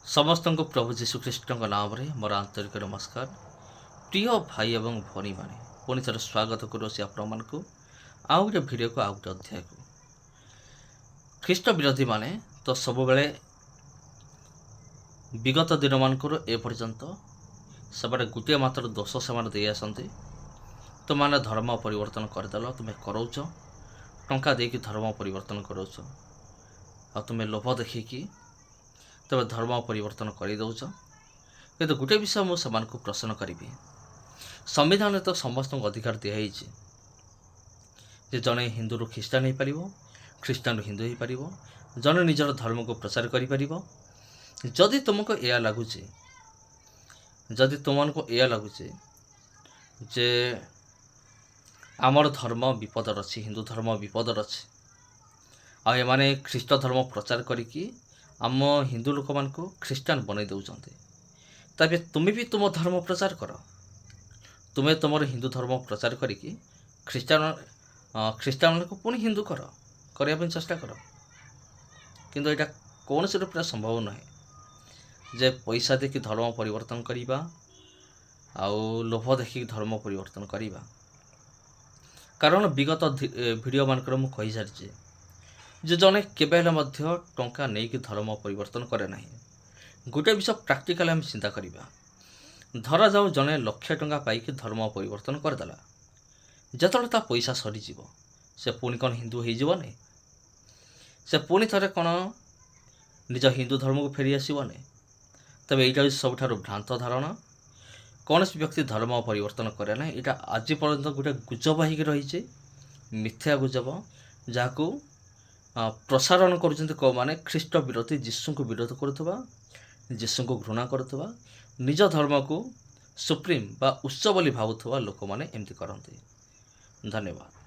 समस्त को प्रभु जीशुख्रीष्ट नाम मोर आंतरिक नमस्कार। प्रिय भाई एवं भौणी मैंने पुणी थर स्वागत करुँच आपण को आउ गोटे भिडियो को आउ गोटे अध्याय को। ख्रीष्ट विरोधी माने तो सब बेले विगत दिन मानकर एपर्यंत से गोटे मात्र दोष से दे आसती तुम मैंने धर्म परिवर्तन करदेल, तुम्हें कराऊच टंका देकी धर्म परिवर्तन कराऊच आ तुम्हें लोभ देखिकी तब धर्म परिवर्तन कर दौच। कि गोटे विषय मुझे प्रश्न करी, संविधान तो समस्त अधिकार दिखाई जे जड़े हिंदू रू ख्रीष्टान हो पार, ख्रीष्टान हिंदू हो पार, जड़े निजर धर्म को प्रचार कर। जदि तुमको यह लगुच जदि तुमको यह लगुच जे आमर धर्म विपद अच्छी, हिंदू धर्म विपद अच्छी, आने ख्रीष्ट धर्म प्रचार करी आम हिंदू लोक मान ख्रीष्टान बनई दौरान, तबे तुम्हें भी तुम धर्म प्रचार कर, तुम्हें तुम हिंदू धर्म प्रचार करी ख्रीष्टान को पुणी हिंदू करने चेष्टा कर। किंतु यहाँ कौन से रूप संभव नहे जे पैसा देखी धर्म परिवर्तन करवा आउ लोभ देखिक धर्म परिवर्तन करवा। कारण विगत वीडियो मानकर मु कहि सारी जे जड़े केबेले टंका नहीं कि धर्म परिवर्तन करे ना। गोटे विषय प्राक्टिकल आम चिंता करवा, धरा जाऊ जड़े लक्ष टंका पाई धर्म परिवर्तन करदेला, जिते ता पैसा सरीज से पुणी कौन हिंदू होने, से पुणी थे कौन निज हिंदू धर्म को फेरी आसने। तब यहाँ सबुठ भ्रांत धारणा, कौन व्यक्ति धर्म परिवर्तन करे ना। यहाँ आज पर्यंत गोटे गुजब हो रही, मिथ्या गुजब जहाँ प्रसारण कर ख्रीष्ट विरोधी, जीशु को विरोध करुवा, जीशु को घृणा करुवा, निज धर्म को सुप्रीम बा उच्च बोली भावुवा लोक मैंने एमती करते। धन्यवाद।